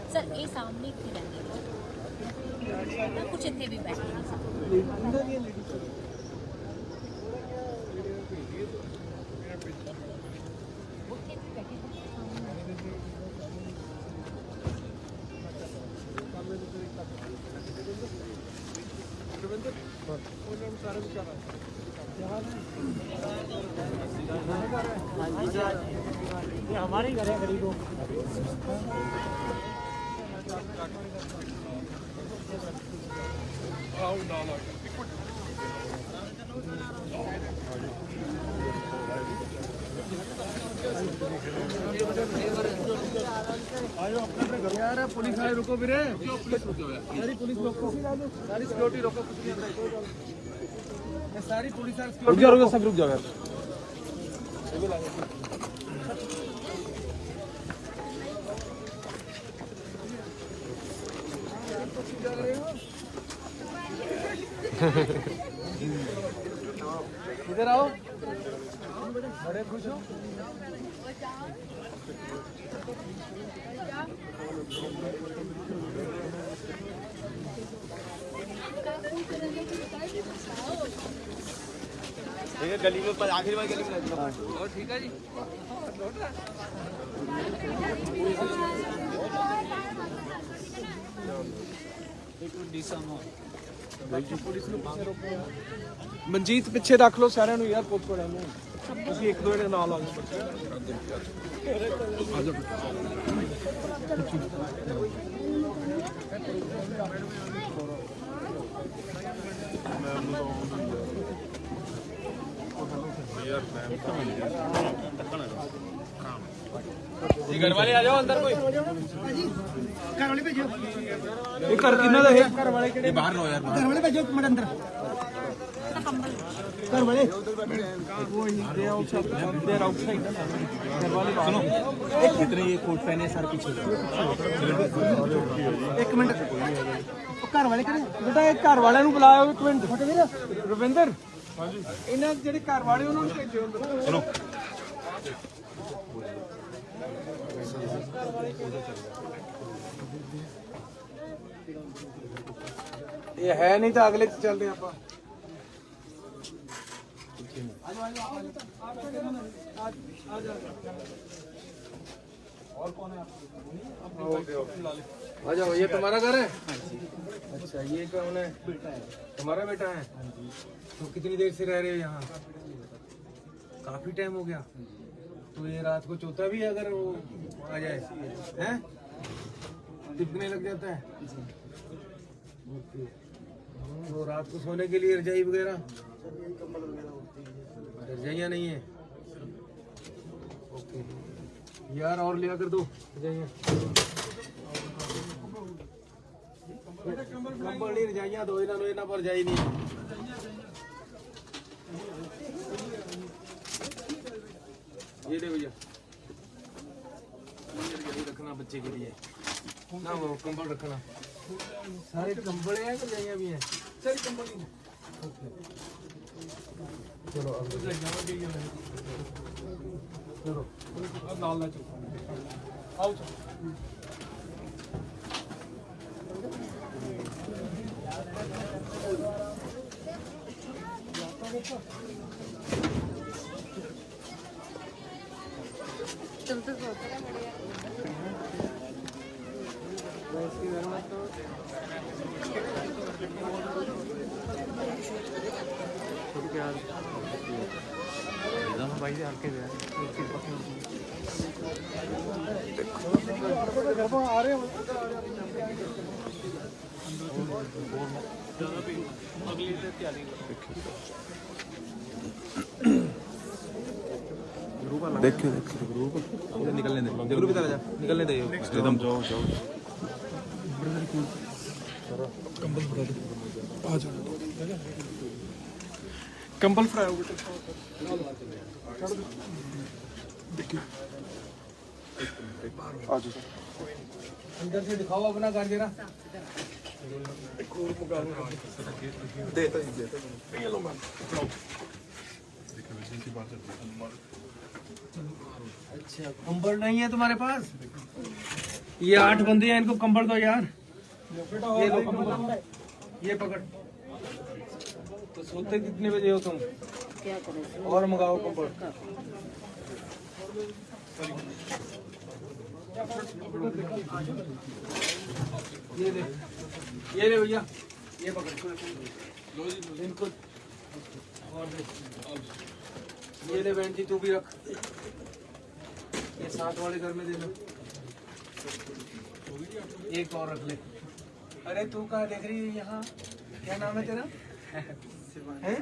Sir ये सामने क्यों रहंगे कुछ इतने भी बैठे नहीं सकते ये हमारे ही घर है गरीबों यार पुलिस वाले रुको वीरे सारी पुलिस रोको सारी सिक्योरिटी रोको कुछ नहीं ये सारी पुलिस रुक जाओ सब रुक जाओ यार इधर आओ बड़े खुश हो ठीक है गली में आखिरी बार गली में और ठीक है जी ਮਨਜੀਤ ਪਿੱਛੇ ਰੱਖ ਲਓ ਸਾਰਿਆਂ ਨੂੰ ਯਾਰ ਪੁੱਛ ਪੜਿਆ ਨੂੰ ਤੁਸੀਂ ਇੱਕ ਦੋ ਜਣੇ ਨਾਲ ਆ ਜਾਓ घर वाले आ जाओ अंदर कोई घर वाले भेजो ये घर किन्ना दा है घर वाले केड़े बाहर लो यार घर वाले भेजो मिनट अंदर घर वाले वो दे आउटसाइड देयर आउटसाइड घर वाले सुनो एक कितने ये कोट पहने सर पीछे एक मिनट घर वाले केड़े बेटा एक घर वाले ਨੂੰ ਬੁਲਾਓ ਇੱਕ ਮਿੰਟ ਰਵਿੰਦਰ ਹਾਂਜੀ ਇਹਨਾਂ ਜਿਹੜੇ ਘਰ ਵਾਲੇ ਉਹਨਾਂ ਨੂੰ ਭੇਜੋ ਅੰਦਰ ਸੁਣੋ ये है नहीं तो अगले चलते हैं आप और कौन है आ जाओ ये तुम्हारा घर है अच्छा ये कौन है तुम्हारा बेटा है तो कितनी देर से रह रहे हो यहाँ काफी टाइम हो गया तो ये रात को चौथा भी अगर वो आ जाए हैं टिपकने लग जाता है वो रात को सोने के लिए रजाई वगैरह रजाइयाँ नहीं है ओके यार और लिया कर दो रजाइयाँ कंबल नहीं रजाइयाँ दो इन्होंने पर रजाई नहीं ये ले भैया रखना बच्चे के लिए ना वो कंबल रखना सारे कंबल हैं कि रजाइयाँ भी हैं सारी कंबल ही चलो अब चलो अब नाल ना चलो आओ तुम तो सोच रहे भाई हल्के आ रहे देखियो ग्रुप निकलने दे ग्रुप इधर आ जा निकलने दे एकदम जाओ जाओ कंबल फड़ा दो आ जाओ कंबल फड़ाओ बेटा देखियो आ जाओ अंदर से दिखाओ अपना घर जरा एक और मुकाबला दे तो ये लो मैम अच्छा कंबल नहीं है तुम्हारे पास? ये 8 बंदे हैं, इनको कंबल दो यार। ये लो कंबल, ये पकड़। तो सोते कितने बजे हो तुम? क्या करें? और मंगाओ कंबल। ये ले भैया, ये पकड़ इनको। और दे। ये ले बहन जी, तू भी रख। ये साथ वाले घर में दे लो। एक और रख ले। अरे तू कहाँ देख रही है यहाँ? क्या नाम है तेरा? हैं?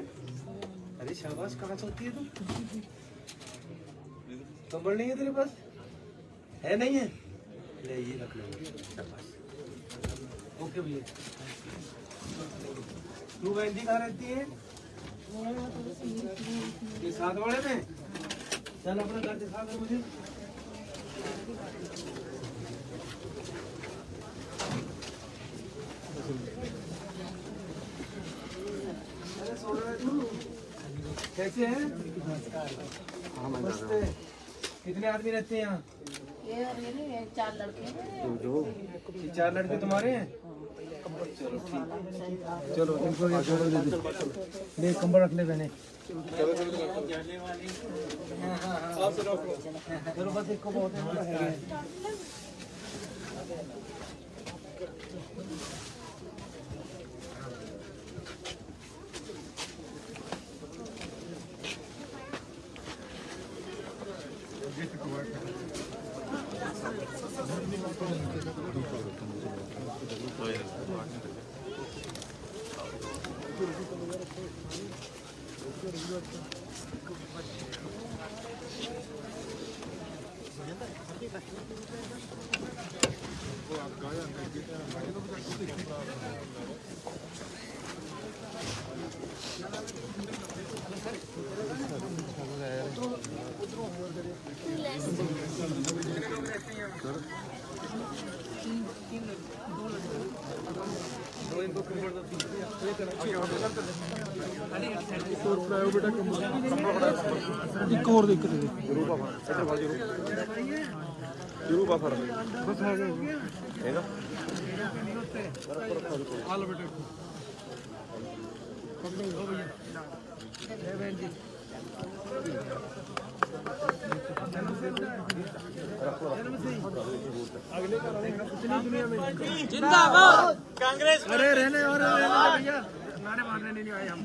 अरे शाबाश, कहाँ सोती है तू? कंबल नहीं है तेरे पास? है नहीं है? ले ये रख लो। शाबाश। ओके भैया। तू बहन जी कहाँ रहती है? ये साथ वाले में? चल अपना घर दिखा दे मुझे। अरे सो रहा है तू? कैसे है? नमस्ते। कितने आदमी रहते हैं यहाँ? ये 4 लड़के हैं। ये 4 लड़के तुम्हारे हैं? चलो ठीक। चलो इनको ये कंबल दे दे। ले कंबल रख ले बहने। चलो बस एक को बहुत है। एक और देख रहे जरूर बाफर बस आ गए है ना आलो बेटा ओ भैया जय बहन जी जिंदाबाद कांग्रेस। अरे रहने और रहने भैया, नारे मारने नहीं आए हम।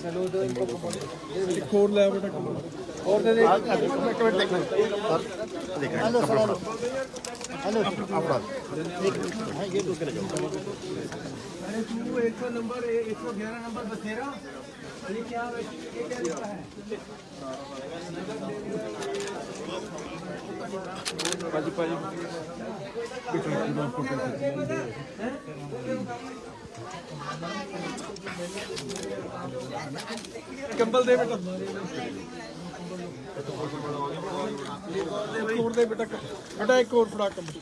चलो दो इनको एक और ले बेटा और दे दे हेलो सर हेलो अपराध ये दूसरे ले जाओ। अरे तू 100 नंबर 111 नंबर बसेरा ये क्या लिखा है? पाजी पाजी कंबल दे बेटा एक और दे बेटा बेटा एक और फड़ा कंबल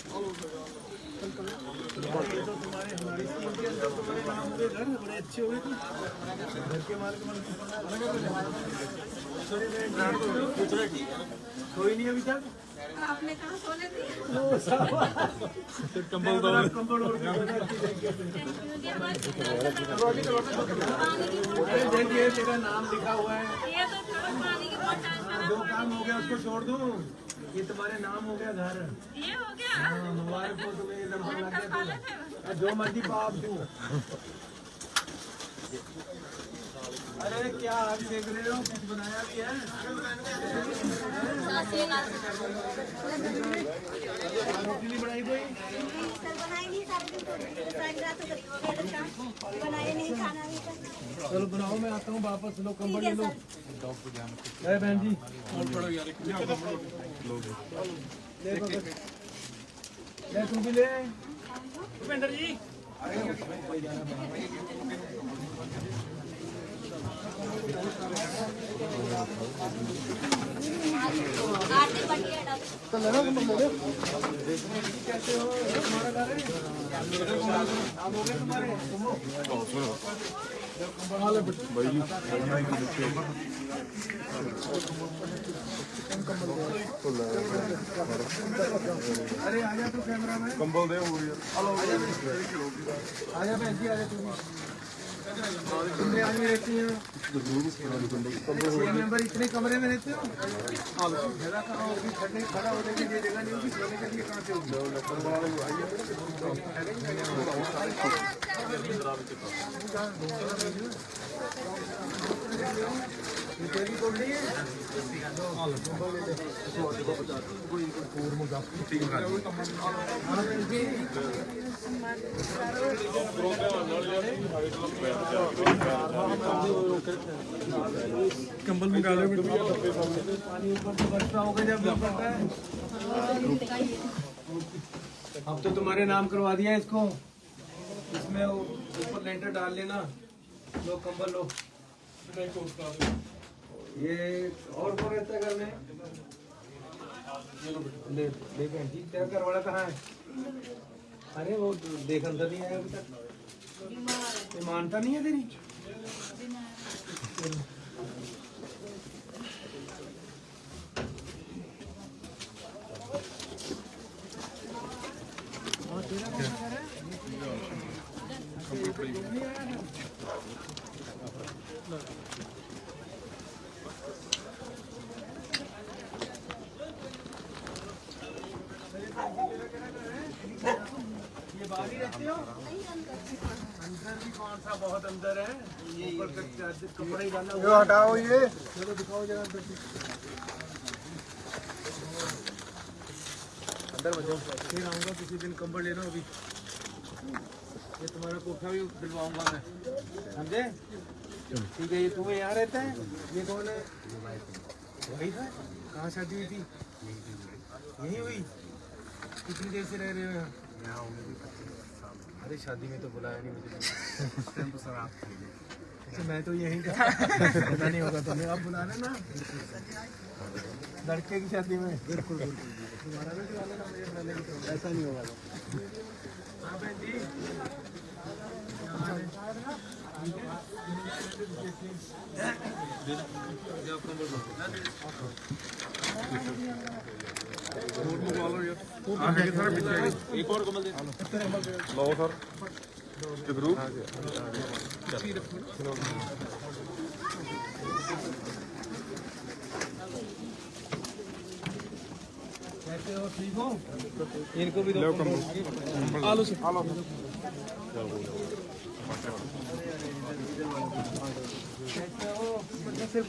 तुम्हारे हमारी स्कूल के अंदर तुम्हारे नाम हो गए घर बड़े अच्छे हो गए घर के मालिक कोई नहीं अभी तक आपने कहा सोने दिया कंबल दो कंबल और देखिए तेरा नाम लिखा हुआ है ये तो थोड़ा पानी की बोतल 2 काम हो गया उसको छोड़ दूं ये तुम्हारे नाम हो गया घर ये हो गया। हाँ मोबाइल को तुम्हें नंबर लग गया जो मर्जी पाप दूं। अरे क्या आप देख रहे हो कुछ बनाया भी है रोटी नहीं बनाई कोई सर बनाई नहीं सारे दिन तो बनाए नहीं खाना भी चलो बनाओ, मैं आता हूँ वापस। लो कंबल ले लो। अरे बहन जी ले, तू भी ले। भूपेंद्र जी आरती बढ़िया डॉक्टर कैसे हो? तुम्हारा घर है? आप हो गए तुम्हारे? अरे आजा तू कैमरा में। कंबल दे हो यार। आजा बहन जी, आजा तू भी। कितने आदमी रहती हैं? 6 मेंबर इतने कमरे में रहते हो? जगह कहाँ होगी? खड़े खड़ा होने के लिए जगह नहीं होगी, सोने के लिए कहाँ से होगी? ये तेरी कोड नहीं है? कंबल मंगा लो पानी ऊपर से बरसता होगा जब पड़ता है। अब तो तुम्हारे नाम करवा दिया इसको, इसमें वो ऊपर लेंटर डाल लेना। लो कंबल लो। ये और कौन रहता है घर में? ले ले बहन जी, तेरा घर वाला कहाँ है? अरे वो देख अंदर नहीं आया अभी तक। ये मानता नहीं है तेरी? ये बाहर ही रहते हो? अंदर भी कौन सा बहुत अंदर है? ऊपर का कपड़ा ही डाला हुआ। हटाओ ये। चलो दिखाओ जरा अंदर से। अंदर बचो। फिर आऊँगा किसी दिन, कंबल लेना अभी। ये तुम्हारा कोठा भी दिलवाऊंगा मैं, समझे? ठीक है। ये तुम्हें यहाँ रहता है? ये कौन है? वही था। कहाँ शादी हुई थी? यही हुई? कितनी देर से रह रहे हो यहाँ? अरे शादी में तो बुलाया नहीं मुझे। अच्छा, मैं तो यहीं का पता नहीं होगा तुम्हें। अब बुला लेना लड़के की शादी में। बिल्कुल बिल्कुल। तुम्हारा भी बुला लेना, मुझे बुला लेंगे। ऐसा नहीं होगा। हाँ बहन जी, एक और कंबल दे लो सर। जगरूप कैसे हो? ठीक हो? इनको भी दो कंबल। आलू से आलू कैसे हो? मतलब सिर्फ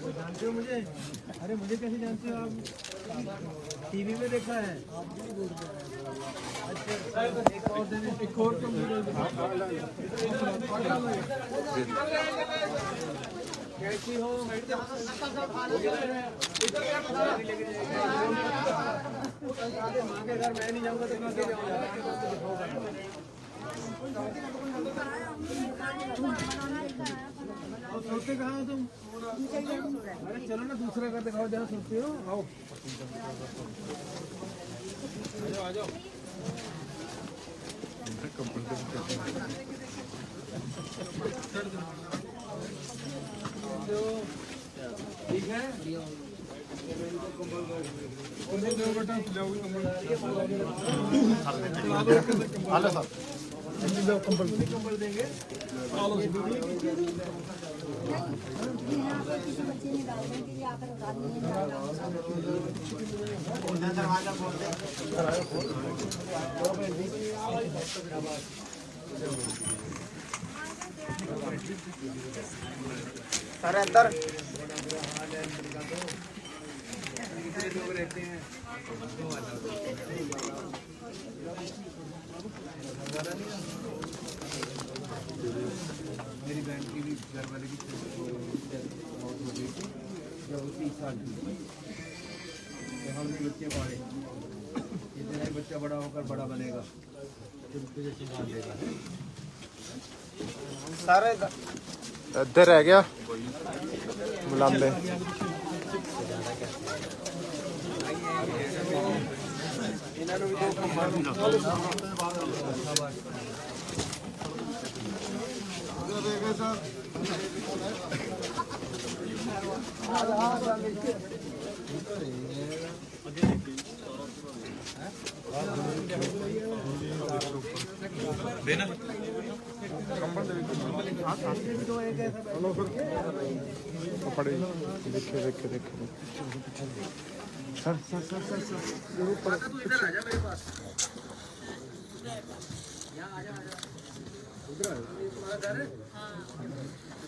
जानते हो मुझे? अरे मुझे कैसे जानते हो आप? टीवी में देखा है। अच्छा, एक और देने, एक और कंप्यूटर। कैसी हो? माँ के घर मैं नहीं जाऊँगा तो मैं जाऊँगा। और सोते कहाँ हो तुम? अरे चलो ना, दूसरा घर दिखाओ जहाँ सोते हो। आओ आ जाओ। ठीक है। कंबल देंगे। सारे अंदर लोग रहते हैं। घर वाले की मौत हो गई थी जब वो 30 साल की थी। तो हमने बच्चे पाले, इतना ही बच्चा बड़ा होकर बड़ा बनेगा फिर उसको जैसे मान देगा। सारे ਇੱਧਰ ਰਹਿ ਗਿਆ ਮੁਲਾਂਬੇ। ਇਹਨਾਂ ਨੂੰ ਵੀ ਦੋ ਕੰਮਾਂ देना ਪੜੇ ਦੇਖੇ ਦੇਖੇ ਦੇਖੇ sir sir sir sir sir ਜ਼ਰੂਰ ਪੜੇ इधर आ जा मेरे पास, यहाँ आ जा उधर ये तुम्हारा घर है?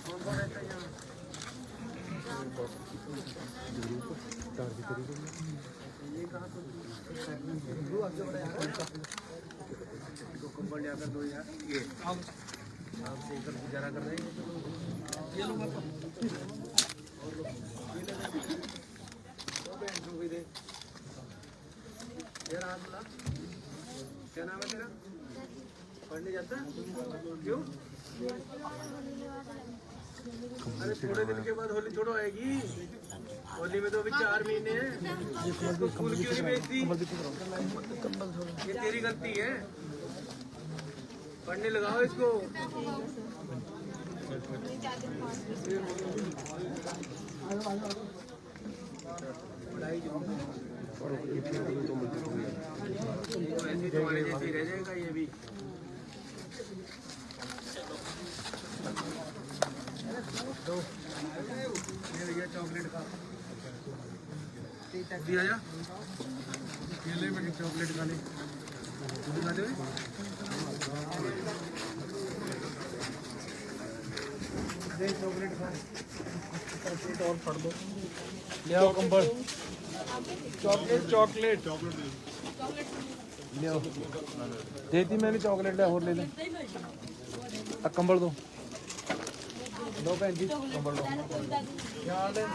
कौन कौन रहता है यहाँ? ये कहाँ तो आपसे बड़ा यार दो कंबल जाकर दो यार ये आप से इधर गुजारा कर रहे हैं। ये लो मत और लो ये ले दो बहन सो गई दे यार। हाथ बुला, क्या नाम है तेरा? पढ़ने जाता है? क्यों? अरे थोड़े दिन के बाद होली थोड़ा आएगी, होली में तो अभी 4 महीने हैं। तो स्कूल क्यों नहीं भेजती? ये तेरी गलती है, पढ़ने लगाओ इसको। पढ़ाई ऐसी तुम्हारे जैसी रह जाएगा ये भी। दो ये भैया चॉकलेट का दिया जा, केले में चॉकलेट खा ले, तू खा दे चॉकलेट खा चॉकलेट और फट दो, ले आओ कंबल चॉकलेट चॉकलेट ले आओ, देती मैंने चॉकलेट ले और ले ले। अब कंबल दो दो बहन जी, कंबल दो। क्या हाल है?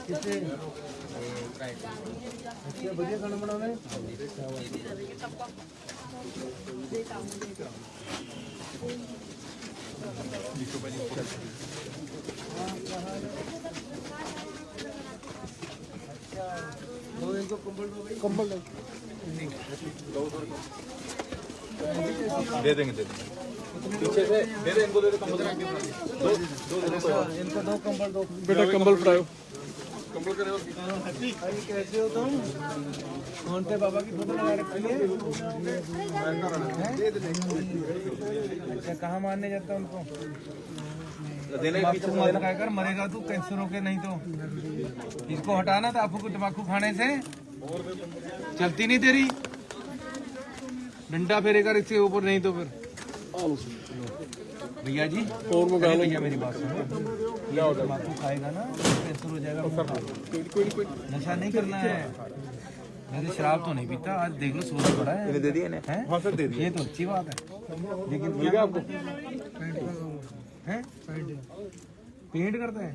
किससे अच्छा बढ़िया खाना बनाना है। दो इनको कंबल दो भाई, कंबल दो दे देंगे पीछे से दे दे इनको, दे दे कंबल इनको दो कंबल दो बेटा कंबल पड़ाओ। कंबल करे भाई कैसे हो तुम? कौन से बाबा की फोटो लगा रखी है? अच्छा कहाँ मारने जाता है उनको? देना ही पीछे मार लगा कर मरेगा तू, कैंसर हो के नहीं तो। इसको हटाना था आपको तम्बाकू खाने से, चलती नहीं तेरी, डंडा फेरेगा इसके ऊपर, नहीं तो फिर भैया जी और मंगा लो भैया मेरी बात सुनो, तम्बाकू खाएगा ना कैंसर हो जाएगा। नशा नहीं करना है, मैं तो शराब तो नहीं पीता, आज देख लो सोच पड़ा है। दे दिए हैं? हाँ सर दे दिए। ये तो अच्छी बात है, लेकिन मिल गया आपको? हैं? पेंट करते हैं,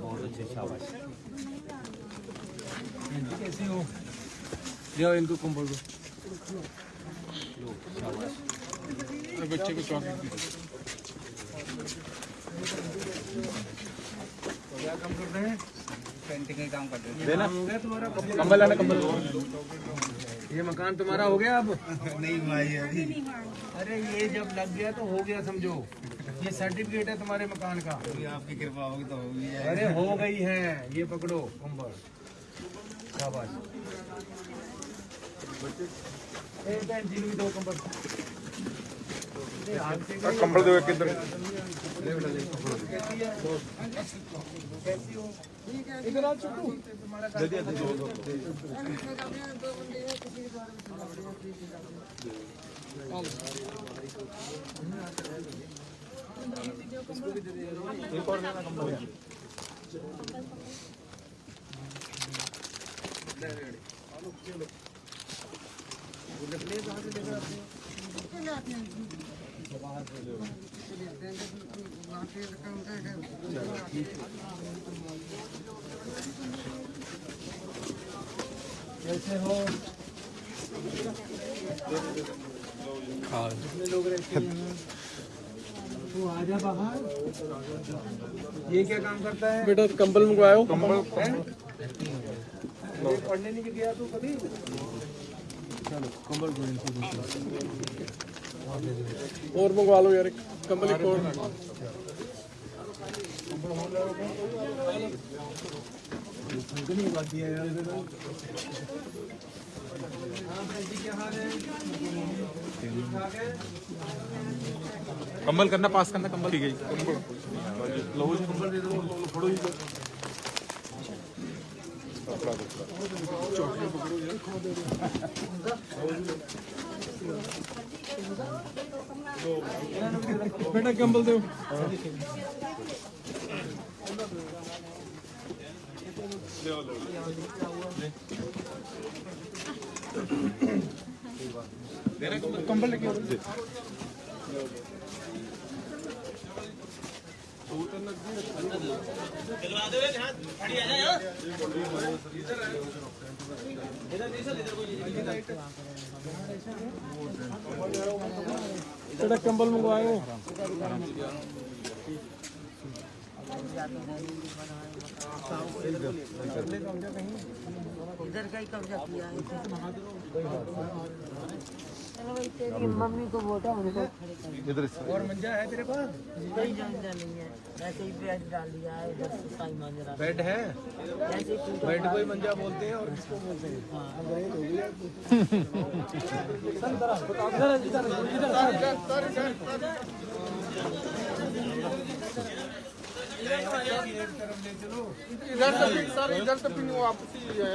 बहुत अच्छे, शाबाश। कैसे हो? जाओ इनको कंबल दो, शाबाश। बच्चे को चॉकलेट भी दो। क्या काम करते हैं? पेंटिंग का काम करते हैं। देना हो गया तुम्हारा कंबल लाना, कंबल ये मकान तुम्हारा हो गया अब? नहीं भाई अभी अरे ये जब लग गया तो हो गया समझो, ये सर्टिफिकेट है तुम्हारे मकान का। आपकी कृपा होगी तो होगी। अरे हो गई है, ये पकड़ो कंबल, शाबाश। ए बहन जी भी दो कंबल, कंबल दो एक इधर। कैसी हो? इधर आ चुकू। दे दिया दो एक और देना कंबल। कैसे हो? कितने लोग रहते हैं? तू आजा बाहर। ये क्या काम करता है? बेटा कंबल मंगवाओ। कंबल ये पढ़ने नहीं गया तू कभी? चलो कंबल और मंगवा लो यार, कंबल एक और। नहीं बात है यार। हाँ भाई जी, क्या हाल है? ठीक ठाक है? कंबल करना, पास करना कंबल। ठीक है जी। लो जी कंबल दे दो, फड़ो जी। चौकी पकड़ो यार। बेटा कंबल दो। कंबल लेके आओ। बेटा कंबल मंगवाओ। इधर का ही कब्जा किया है। चलो भाई, तेरी मम्मी को वोटा उनको खड़े कर। इधर और मंजा है तेरे पास? कोई जंजा नहीं है, वैसे ही बेड डाल दिया है, इधर से साई मांजरा बेड है? ऐसे ही टूटा बेड को ही मंजा बोलते हैं और किसको बोलते हैं? इधर से पिन वापसी है।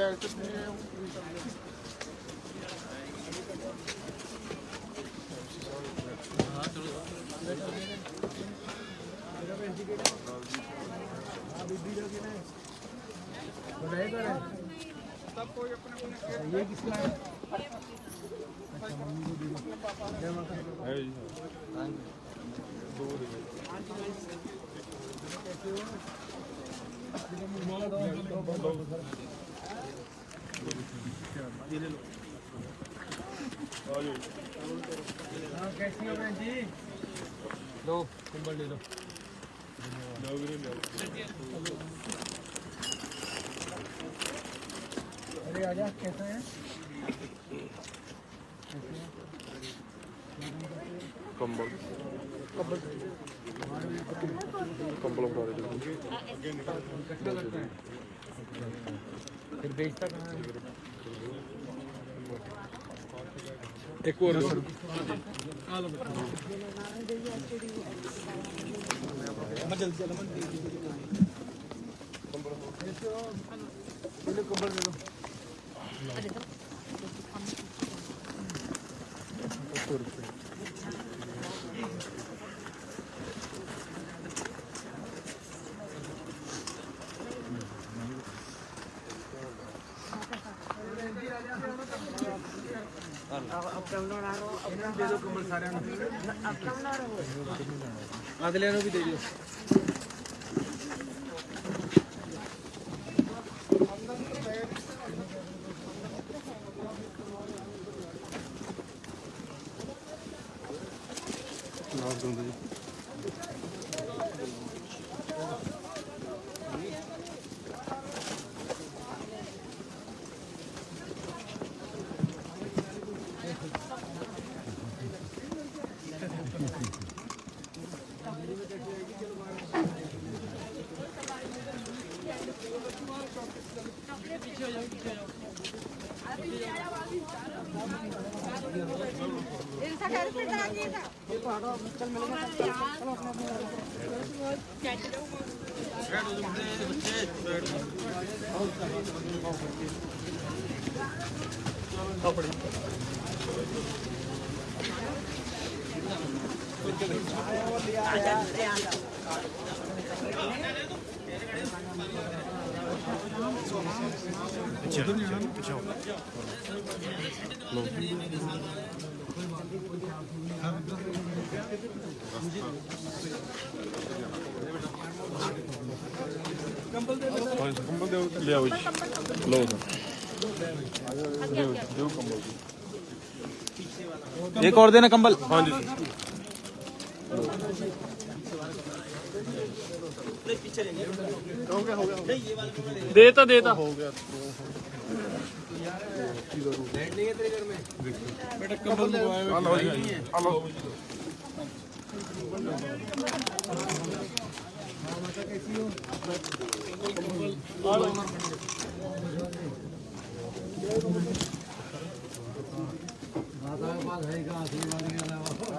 ये किसका है? हाँ, कैसी हो बहन जी? लो कंबल ले लो। अरे आजा, कैसा है? कंबल कंबल उठा दे। कितना लगता है? फिर बेचता कहाँ है? एक और दो। कंबल ले लो। दे दो कंबल सारे अगले भी दे दियो। ਕੰਬਲ ਦਿਓ ਲਿਆਓ ਜੀ ਲਓ ਸਰ ਅੱਗੇ ਅੱਗੇ ਦਿਓ ਕੰਬਲ एक और देना कंबल। ਹਾਂਜੀ ਦੇਤਾ ਹੋ ਗਿਆ लाइट नहीं है तेरे घर में? ਬੇਟਾ ਕੰਬਲ ਮੰਗਵਾਇਆ ਆ ਲਓ ਜੀ ਆ ਲਓ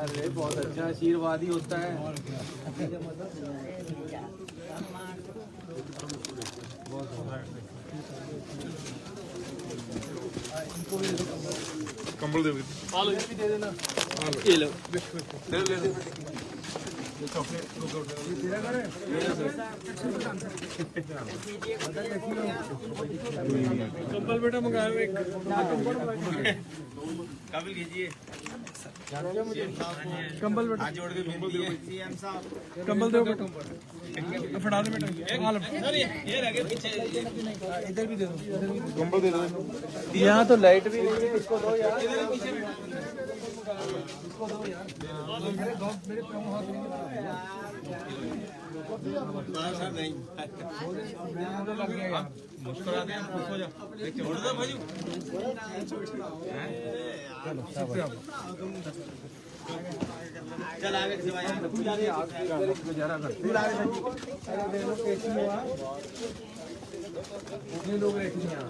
अरे बहुत अच्छा आशीर्वाद ही होता है। ਕੰਬਲ ਦਿਓ ਆ ਲਓ दे देना। ਇਹ ਲਓ तेरा घर है? ਕੰਬਲ ਬੇਟਾ ਮੰਗਾਓ ਇੱਕ काबिल कीजिए। ਕੰਬਲ ਬੇਟਾ जोड़ के सीएम साहब ਕੰਬਲ ਦਿਓ ਬੇਟਾ ਫੜਾ ਦੇ ਬੇਟਾ ਆ ਲਓ ये रह गए पीछे। इधर भी दे दो, इधर भी। ਕੰਬਲ ਦੇ ਦਿਓ यहाँ तो लाइट भी नहीं है, इसको दो यार। इसको दो यार। मेरे दो मेरे पैरों में हाथ नहीं लगा। यहाँ तो लग गया यार। मुस्कुरा दे खुश हो जा। छोड़ दो भाई। चल आगे से भाई गुजारा करते हैं। अरे देखो कैसी हुआ, कितने लोग रहते हैं यहाँ?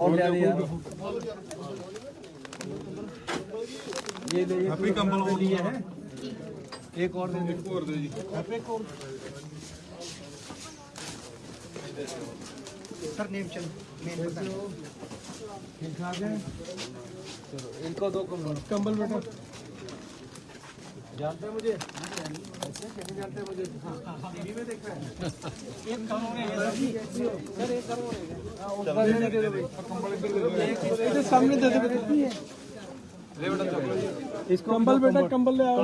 और क्या दिया? ये ले, ये हैप्पी कंबल हो लिए है। एक और दे दो। ਹੋਰ ਦਿਓ ਜੀ सर नेम चल ठीक ठाक है। चलो इनको दो कंबल बेटा। जानते हैं मुझे? ऐसे कैसे जानते हैं मुझे? टीवी में देखा है। एक कम हो गया सर, एक कम हो गया। ऊपर लेने दे दो भाई। कंबल इधर सामने दे दो बेटा। ले बेटा इसको ਕੰਬਲ ਬੇਟਾ ਕੰਬਲ ਲੈ ਆਓ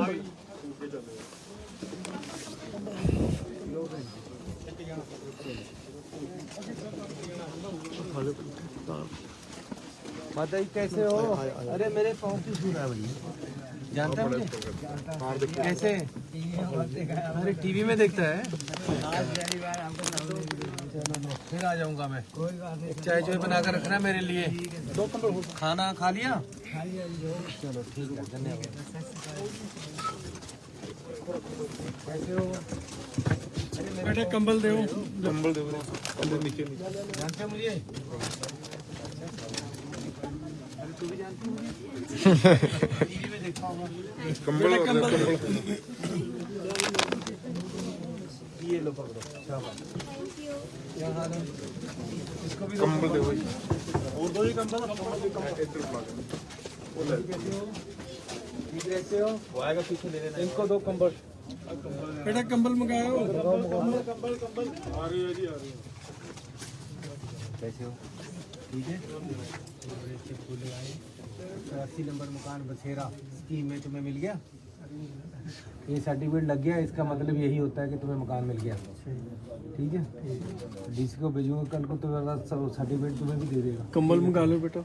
माता जी कैसे हो? अरे मेरे पाँव की सूर है भैया। जानते हैं मुझे? कैसे? अरे टीवी में देखता है। फिर आ जाऊंगा मैं। चाय चाय बना कर रखना मेरे लिए। खाना खा लिया? चलो ठीक है, धन्यवाद। कैसे हो? ਬੇਟਾ ਕੰਬਲ ਦਿਓ ਕੰਬਲ ਦਿਓ ਕੰਬਲ ਨੀਚੇ जानते हैं मुझे? अरे तू भी जानती है मुझे? टीवी में देखा होगा। ਕੰਬਲ ਕੰਬਲ ये लो पकड़ो। शाबाश। क्या हाल है? इसको भी ਕੰਬਲ ਦਿਓ ਜੀ ਹੋਰ ਦੋ ਜੀ ਕੰਬਲ ਇੱਧਰ ਪਾ ਦੇ कैसे हो? ठीक रहते हो? वो आएगा पीछे ले लेना। इनको दो कंबल। ਬੇਟਾ ਕੰਬਲ ਮੰਗਾਓ ਆ ਰਹੀ ਹੈ ਜੀ ਆ ਰਹੀ ਹੈ कैसे हो? ठीक है। बड़े अच्छे फूल आए। 80 नंबर मकान बसेरा स्कीम में तुम्हें मिल गया। ये सर्टिफिकेट लग गया, इसका मतलब यही होता है कि तुम्हें मकान मिल गया। ठीक है। डीसी को भेजूंगा कल को, तो सर्टिफिकेट तुम्हें भी दे देगा। ਕੰਬਲ ਮੰਗਾ ਲਓ ਬੇਟਾ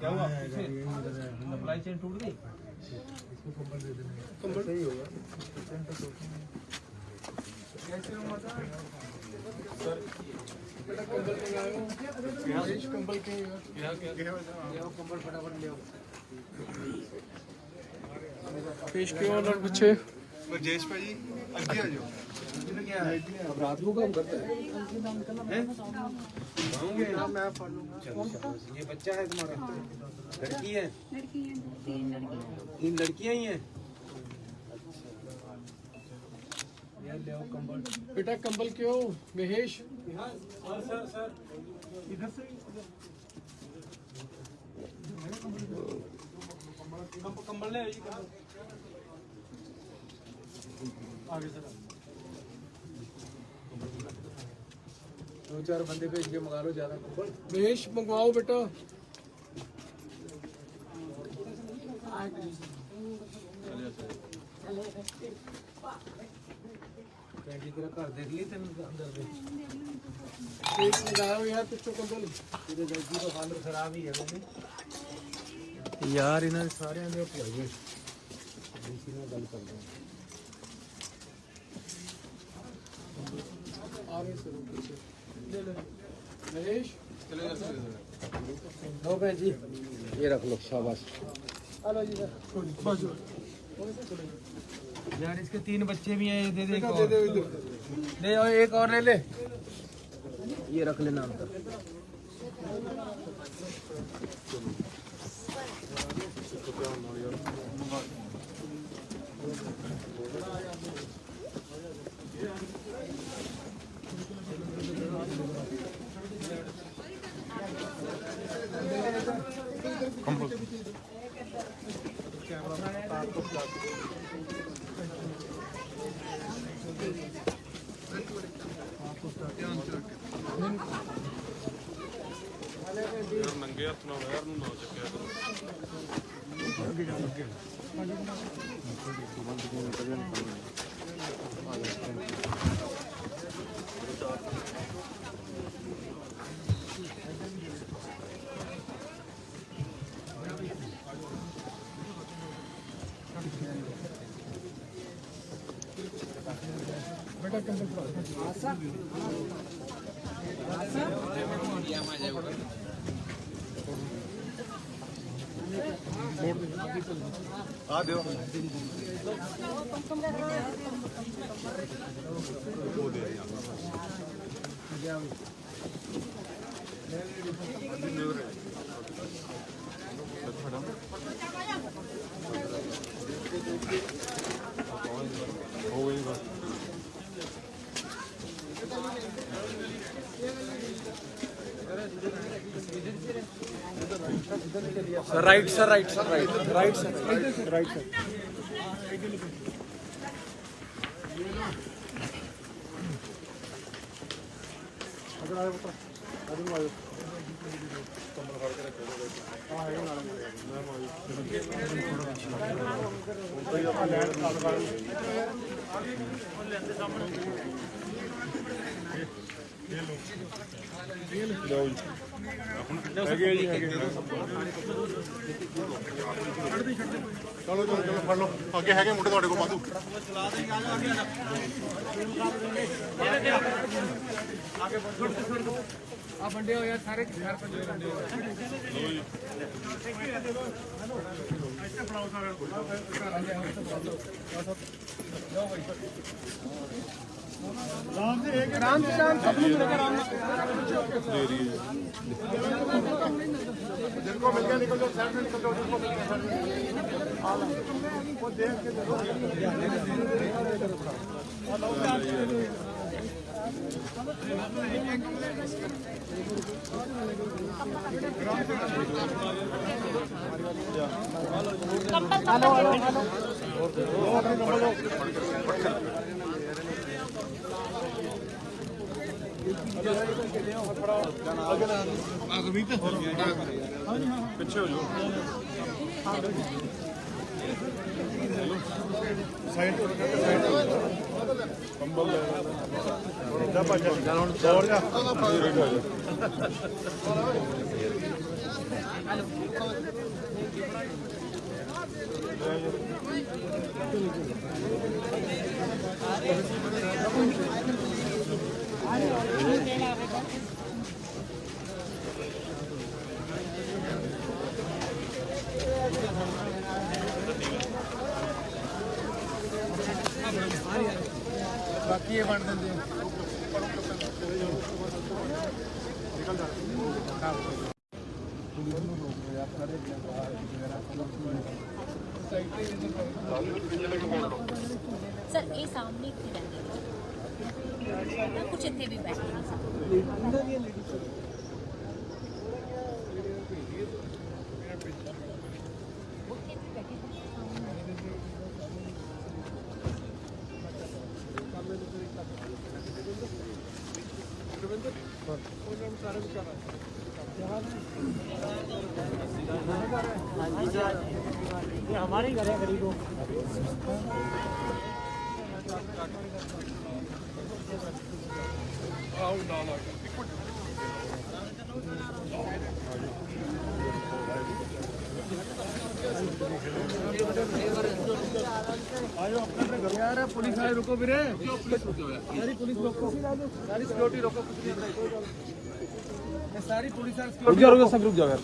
क्या हुआ? सप्लाई चेन टूट गई। कंबल सही होगा। कैसे हो माता? सर ਕੰਬਲ ਕੇ ले आओ कंबल फटाफट ले आओ। ਪੇਸ਼ ਕਿਉਂ ਉਹਨਾਂ ਪਿੱਛੇ ਰਜੇਸ਼ ਭਾਜੀ ਅੱਗੇ ਆ ਜਾਓ इसमें क्या है? अब रात को काम करता है? खाओगे? मैं पढ़ लूंगा। चलो शाबाश। ये बच्चा है तुम्हारा? लड़की है? तीन लड़कियां ही हैं। ये ले आओ कंबल। ਬੇਟਾ ਕੰਬਲ ਕਿਉਂ ਮਹੇਸ਼ इधर से कंबल ले आइए आगे सर 2-4 बंदे भेज के मंगा लो ज्यादा कंबल। महेश मंगवाओ बेटा कैंडी तेरा घर देख ली तेन अंदर दे एक मंगाओ यार पिछो कंबल तेरे जल्दी तो हालत खराब ही है मैंने यार इन्हां सारिਆਂ ਦੇ ਭੁਲਾਈਏ ਡੀਸੀ ਨਾਲ ਗੱਲ ਕਰਦੇ ਹਾਂ। आगे सर पीछे ले ले महेश लो बहन जी ये रख लो शाबाश। हेलो जी सर बस यार इसके 3 बच्चे भी हैं, ये दे दे एक दे और। दे इधर ले और एक और ले ले, ये रख लेना अंदर। ਨੰਗੇ ਹੱਥ ਨਾਲ ਵੈਰ ਨੂੰ ਨਾ ਚੱਕਿਆ ਕਰੋ बेटा कंबल ਆ ਦਿਓ ਹੋ ਗਈ ਬਸ sir right sir right sir right right sir right sir अगर आए पुत्र आदमी आयो कंबल फाड़ के रखो हां है नाल मैं ਲਓ ਜੀ ਹੈਗੇ ਜੀ ਹੈਗੇ ਚਲੋ ਚਲੋ ਚਲੋ ਫੜ ਲਓ ਅੱਗੇ ਹੈਗੇ ਮੁੰਡੇ ਤੁਹਾਡੇ ਕੋਲ ਵਾਧੂ आप बंदे हो यार सारे घर बंदे बंदे हो। राम से राम सब लोग लेकर राम ਦੇ ਰਹੀ ਹੈ जिनको मिल गया निकल जाओ साइड में निकल जाओ जिनको मिल गया वो देख के देखो ਪਿੱਛੇ ਹੋ ਜਾਓ साइड कंबल जा भाजा ਹੁਣ ਦੌੜ ਜਾ बाकी ये बन देंगे ਸਰ ਇਹ ਸਾਹਮਣੇ ਇੱਥੇ ਰਹਿੰਦੇ ਨੇ ਕੁਛ ਇੱਥੇ ਵੀ ਬੈਠੇ ਨੇ ਸਰ ਉੱਥੇ ਵੀ ਬੈਠੇ ये हमारे ही घर है गरीबों। यार पुलिस वाले रुको फिर सारी पुलिस रोको सारी सिक्योरिटी रोको कुछ नहीं ये सारी पुलिस और रुक जाओ सब रुक जाओ यार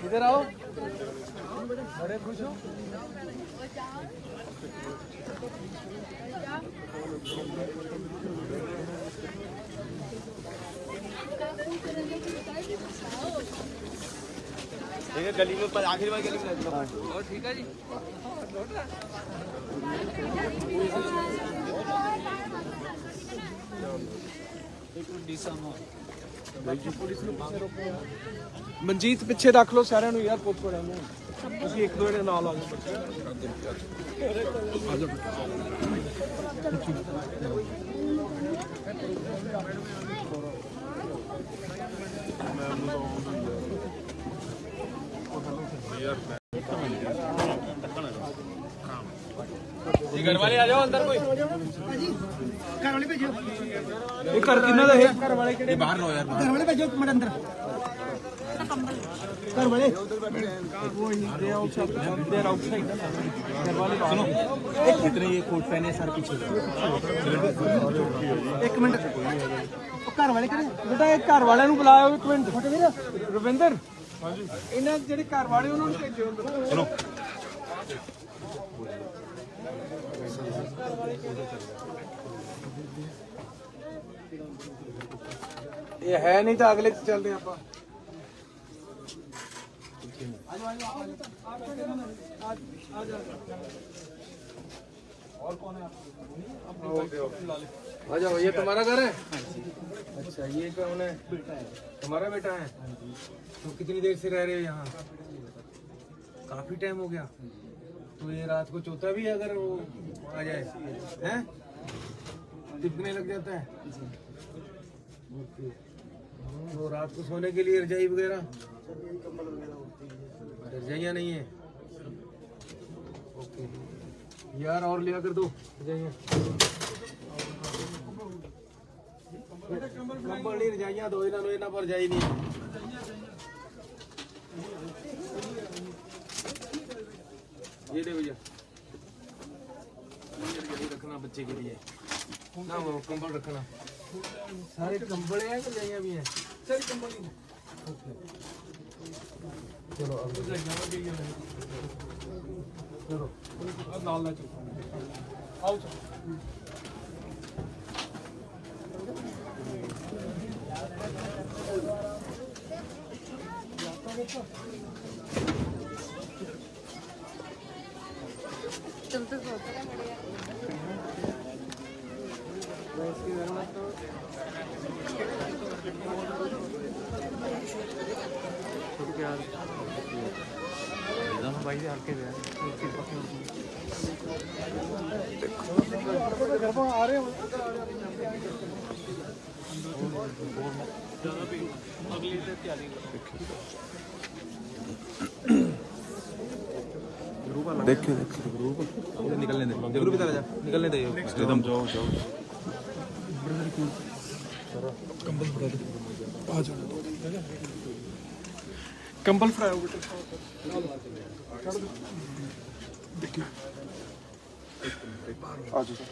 इधर आओ बड़े खुश हो गली में आखिरी बार गली में और ठीक है जी ਮਨਜੀਤ ਪਿੱਛੇ ਰੱਖ ਲਓ ਸਾਰਿਆਂ ਨੂੰ ਯਾਰ ਪੁੱਛੋ ਰਹਿਣ ਨੂੰ ਤੁਸੀਂ ਇੱਕ ਦੋ ਜਣੇ ਨਾਲ ਆ ਜਾਓ घर वाले आ जाओ अंदर कोई ਇਹ ਘਰ ਕਿੰਨਾ ਦਾ ਇਹ बाहर लो यार ਘਰ ਵਾਲੇ ਭੇਜੋ ਮਿੰਟ ਅੰਦਰ ਘਰ ਵਾਲੇ ਦੇ ਆਊਟਸਾਈਡ ਘਰ ਵਾਲੇ ਸੁਣੋ कितने ये कोट पहने सर पीछे ਇੱਕ ਮਿੰਟ ਉਹ ਘਰ ਵਾਲੇ ਕਿਹੜੇ ਬੇਟਾ ਇਹ ਘਰ ਵਾਲਿਆਂ ਨੂੰ ਬੁਲਾਓ ਇੱਕ ਮਿੰਟ ਛੋਟੇ ਵੀਰ ਰਵਿੰਦਰ ਹਾਂਜੀ ਇਹਨਾਂ ਜਿਹੜੇ ਘਰ ਵਾਲੇ ਉਹਨਾਂ ਨੂੰ ਭੇਜੋ ਅੰਦਰ सुनो ਇਹ ਹੈ ਨਹੀਂ ਤਾਂ ਅਗਲੇ ਚ ਚੱਲਦੇ ਆਪਾਂ आ जाओ ये तुम्हारा घर है अच्छा ये कौन है तुम्हारा बेटा है तो कितनी देर से रह रहे हो यहाँ काफी टाइम हो गया तो ये रात को चौथा भी अगर वो आ जाए हैं टिपने लग जाता है ओके तो रात को सोने के लिए रजाई वगैरह रजाइयाँ नहीं है ओके यार और लिया कर दो रजाइयाँ कंबल नहीं रजाइयाँ दो इन्होंने पर रजाई नहीं ये ले भैया रजाई रखना बच्चे के लिए ना वो कंबल रखना सारे कंबल हैं रजाइयाँ भी हैं सारी कंबल ही चलो अब रजाइयाँ भी हैं चलो अब नाल ना चलो आओ चलो भाई से आके आ रहे हो देखियो ग्रुप निकलने दे जरूर भी जा निकलने दे एकदम जाओ जाओ कंबल फड़ा दो आ जाओ कंबल फड़ाओ बेटा देखियो आ जाओ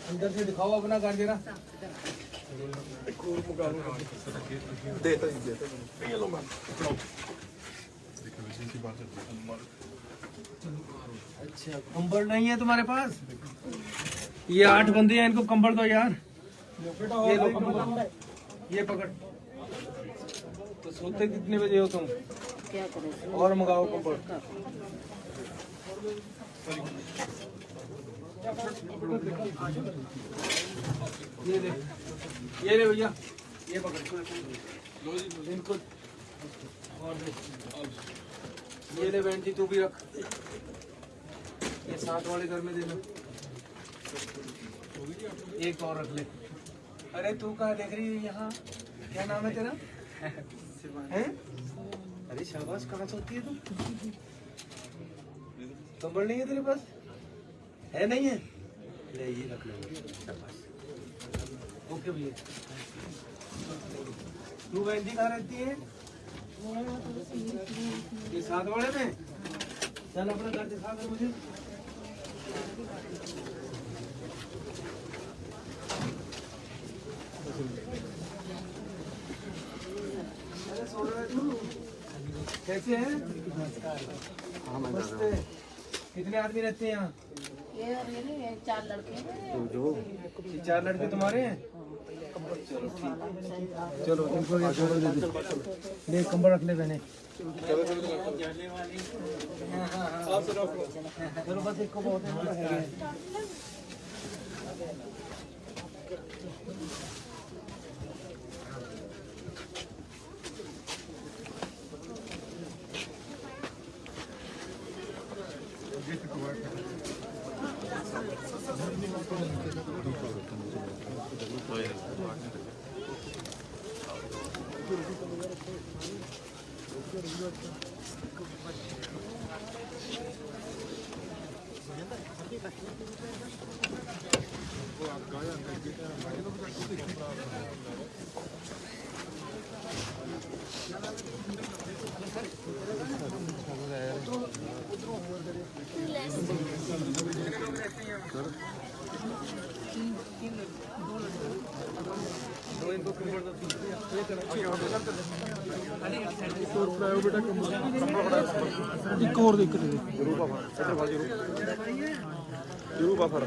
अंदर से दिखाओ अपना घर जरा दे ये लो मैम अच्छा कंबल नहीं है तुम्हारे पास ये 8 बंदे हैं इनको कंबल दो यार ये लो कंबल ये पकड़ तो सोते कितने बजे हो तुम क्या करें और मंगाओ कंबल ये ले भैया ये पकड़ इनको और दे। ये ले बहन जी तू भी रख, ये साथ वाले घर में दे लो, एक और रख ले। अरे तू कहाँ देख रही है यहाँ, क्या नाम है तेरा? हैं? अरे शाबाश, कहाँ सोती है तू? कंबल नहीं है तेरे पास? है नहीं है? ले ये रख ले, शाबाश। ओके भैया। तू बहन जी कहाँ रहती है? ये साथ वाले में? चल अपना घर दिखा कर मुझे। अरे सो रहा है तू? कैसे है? नमस्ते। कितने आदमी रहते हैं यहाँ? ये मेरे 4 लड़के हैं। ये 4 लड़के तुम्हारे हैं? चलो इनको ये कंबल दे दे, ले कंबल रख ले बहने। चलो बस एक को बहुत है। ਇੱਕ ਹੋਰ ਦੇ ਇੱਕ ਦੇ ਜਰੂਰ ਬਾਫਰ ਇੱਧਰ ਫੜ ਜਰੂਰ ਬਾਫਰ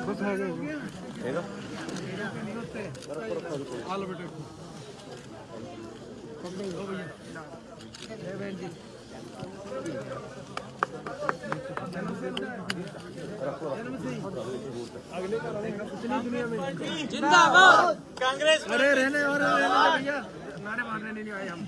ਬਸ ਆ ਗਿਆ ਹੈਗਾ ਹਾਲ ਬੇਟੇ जिंदाबाद कांग्रेस। अरे रहने और भैया, नारे मारने नहीं आए हम।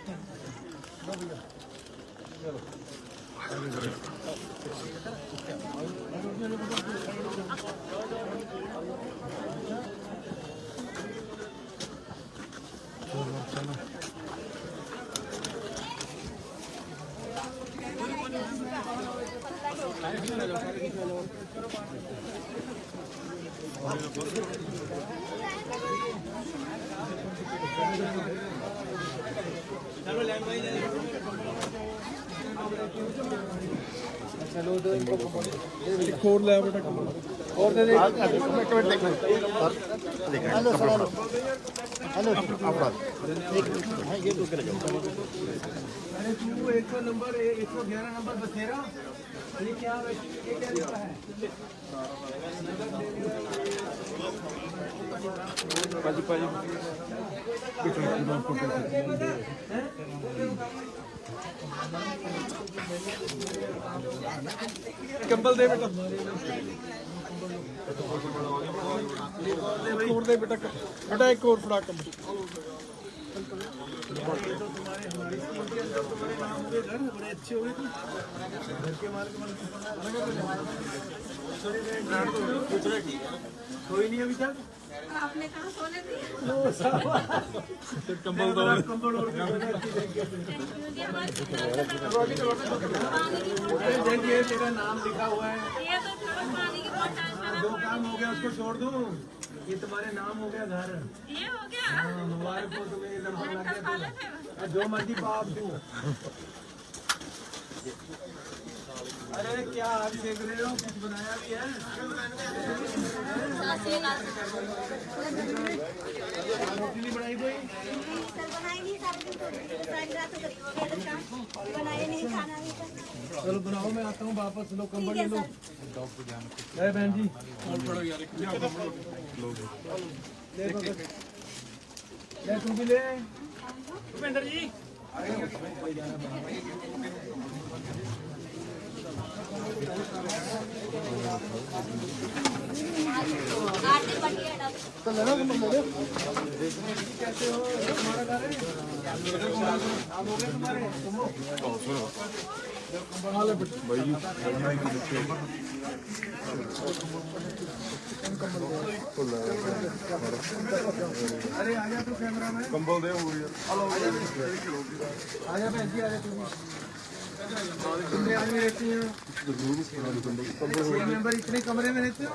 चलो दो इनको एक और ले बेटा कंबल और दे दे। ਇੱਕ ਮਿੰਟ ਦੇਖਣਾ हेलो सर हेलो अपराध हाँ ये तो कर जाओ अरे तू 100 नंबर 111 नंबर बसेरा, ये क्या लिखा है? पाजी पाजी कंबल दे बेटा, एक और दे बेटा, बेटा एक और फड़ा कंबल। तुम्हारे हमारी स्कीम के अंदर तुम्हारे नाम हो गए, घर बड़े अच्छे हो गए, घर के मालिक कोई नहीं अभी तक। आपने कहा सोने दिया? कंबल दो कंबल और देखिए तेरा नाम लिखा हुआ है, ये तो थोड़ा पानी की बोतल है। 2 काम हो गया, उसको छोड़ दो, ये तुम्हारे नाम हो गया घर। ये हो गया। हाँ, मुबारक हो तुम्हें, ये नंबर लग गया तो। जो मर्जी पाप दो। अरे क्या आप देख रहे हो, कुछ बनाया भी है? रोटी नहीं बनाई कोई? चलो बनाओ, मैं आता हूँ वापस। लो कंबल ले लो। अरे बहन जी ले तू भी ले। भूपेंद्र जी आरती बढ़िया तो लेना तुम ले लो कैसे हो? तुम्हारा घर है? आप हो गए तुम्हारे? अरे आजा तू कैमरा में, कंबल दे हो यार आजा बहन जी, आजा तू भी। कितने आदमी रहती हैं? 6 मेंबर इतने कमरे में रहते हो?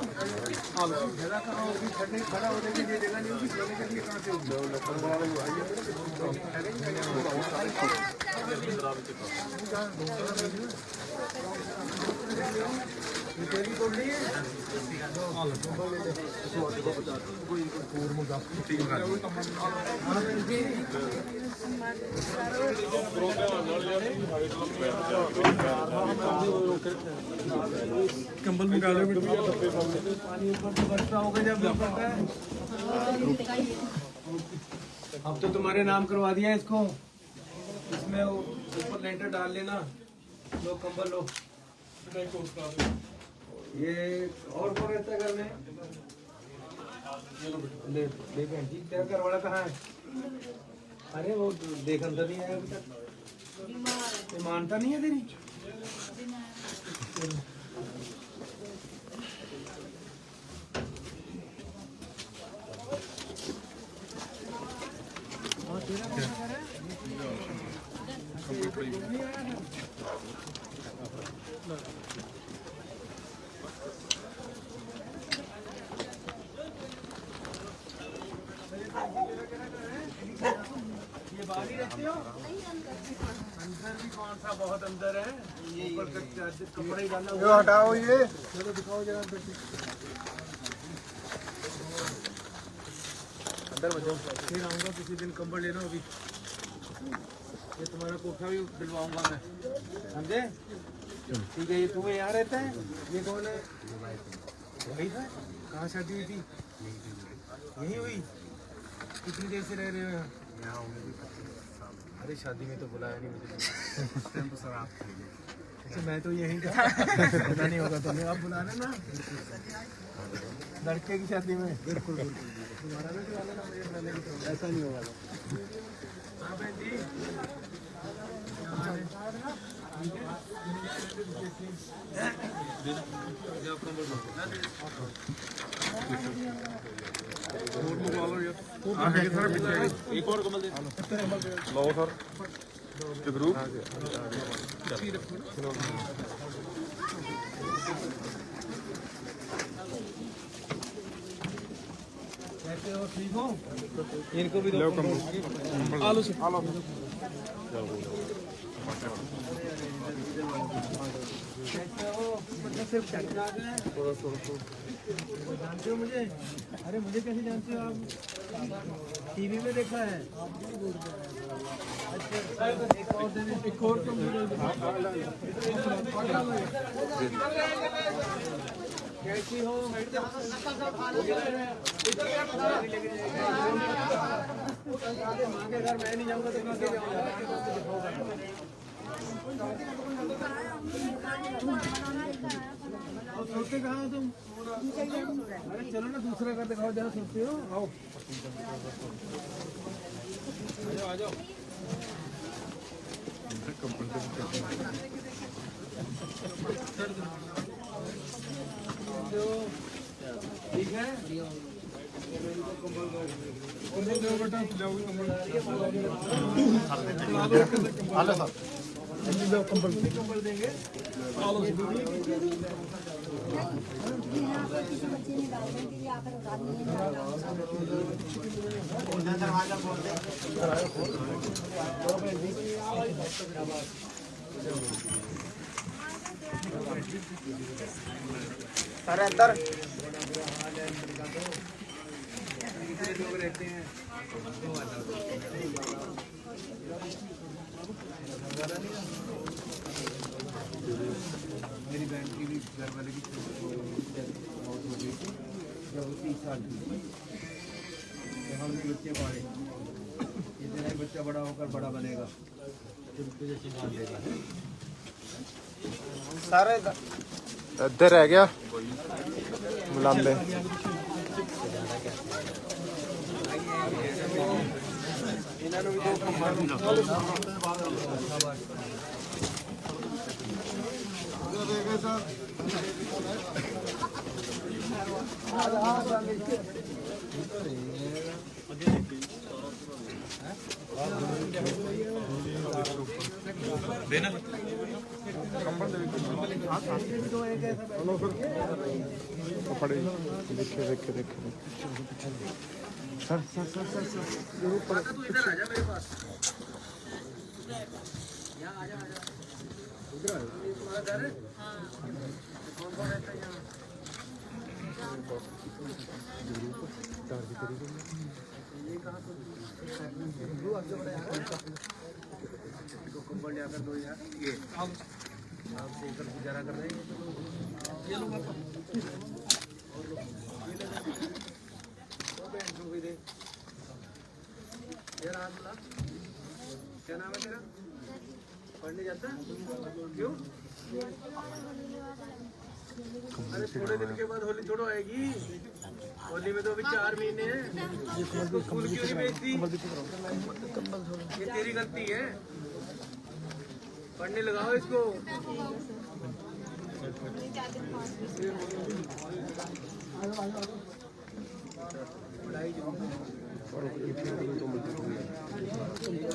जगह कहाँ होगी? खड़ने खड़ा होने के लिए जगह नहीं होगी, सोने के लिए कहाँ से होगी? तेरी कोल्डी है? कंबल मंगा लो पानी ऊपर से बरसता होगा जब पड़ता है। अब तो तुम्हारे नाम करवा दिया इसको, इसमें वो ऊपर लेंटर डाल लेना। लो कंबल लो। ये और कौन रहता है घर में? ले ले बहन जी, तेरा घर वाला कहाँ है? अरे वो देखन तो नहीं आया अभी तक। ये मानता नहीं है तेरी? ये बाहर ही रहते हो? अंदर भी कौन सा बहुत अंदर है? ऊपर का कपड़े ही डालना ये हटाओ ये चलो दिखाओ जरा अंदर की। अंदर बचो, फिर आऊंगा किसी दिन, कंबल लेना अभी। ये तुम्हारा कोठा भी दिलवाऊंगा मैं, समझे? ठीक है, ये तू यहाँ रहता है? ये कौन है? वही था। कहाँ शादी हुई थी? यही हुई? कितनी देर से रह रहे हो यहाँ? अरे शादी में तो बुलाया नहीं मुझे। तो सर आप अच्छा, मैं तो यहीं का पता नहीं होगा तुम्हें, आप बुला लेना लड़के की शादी में। बिल्कुल बिल्कुल, तुम्हारा भी बुला लेना, मुझे बुलाने की तो ऐसा नहीं होगा। हाँ बहन जी, एक और कंबल दे लो सर जगरूप कैसे हो? ठीक हो? इनको भी दो कंबल। आलू से आलू कैसे हो? मतलब सिर्फ टकरा गए? जानते हो मुझे? अरे मुझे कैसे जानते हो आप? टीवी में देखा है। अच्छा, एक और देने, एक और कैसी हो? माँ के घर मैं नहीं जाऊँगा तो मैं जाऊँगा। और सोते कहाँ हो तुम? अरे चलो ना, दूसरा घर दिखाओ जहाँ सोते हो। आओ आ जाओ। ठीक है, कंबल दो बेटा जाओगे कंबल आलू सर कंबल देंगे। सारे अंदर कितने लोग रहते हैं? मेरी बहन की भी घर वाले की मौत हो गई थी जब वो 30 साल की थी। हमने बच्चे पाले, इतना ही बच्चा बड़ा होकर बड़ा बनेगा, फिर जैसे मान लेगा। सारे ਇੱਧਰ ਰਹਿ ਗਿਆ ਮੁਲਾਂਬੇ देना पड़े देखे देखे देखे sir sir sir sir sir तू इधर आ जा मेरे पास यहाँ आ जा इधर तुम्हारा घर है कौन कौन रहता है यहाँ ये कहाँ तो कंबल जाकर दो यार ये आप सोकर गुजारा कर रहे हैं ये लोग यार हाथ मिला क्या नाम है तेरा पढ़ने जाता है क्यों अरे थोड़े दिन के बाद होली थोड़ा आएगी होली में तो अभी 4 महीने हैं तो स्कूल क्यों नहीं भेजती ये तेरी गलती है पढ़ने लगाओ इसको पढ़ाई तो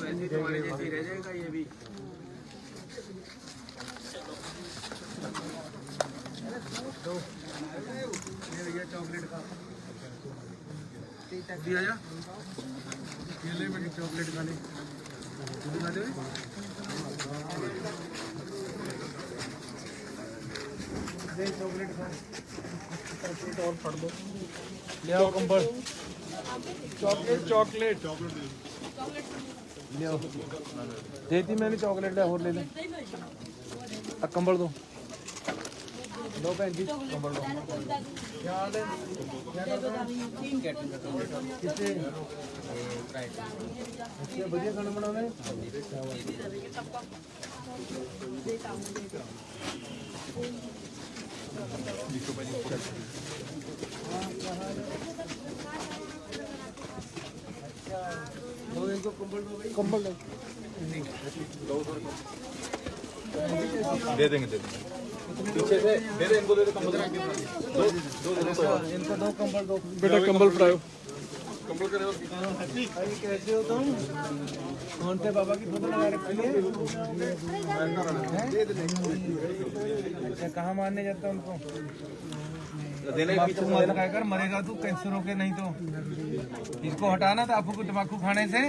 ऐसे तुम्हारे जैसे ही रह जाएगा ये भी दो भैया चॉकलेट खा दिया जा केले में चॉकलेट खा ले खा दे चॉकलेट खा चॉकलेट और फट दो ले आओ कंबल चॉकलेट चॉकलेट चॉकलेट ले आओ देती मैंने चॉकलेट ले और ले ले कंबल दो दो भैन जी कंबल दो क्या हाल है किससे अच्छा बढ़िया खाना बनाना है दो इनको कंबल दो भाई कंबल दे देंगे पीछे से दे दे इनको दे दे कंबल दो इनको दो कंबल दो बेटा कंबल फराओ कंबल करे अरे कैसे हो तुम कौन से बाबा की फोटो लगा रखी है अच्छा कहाँ मारने जाता है उनको देना तंबाकू मत लगाया कर मरेगा तू कैंसर होके नहीं तो इसको हटाना था आपको तंबाकू खाने से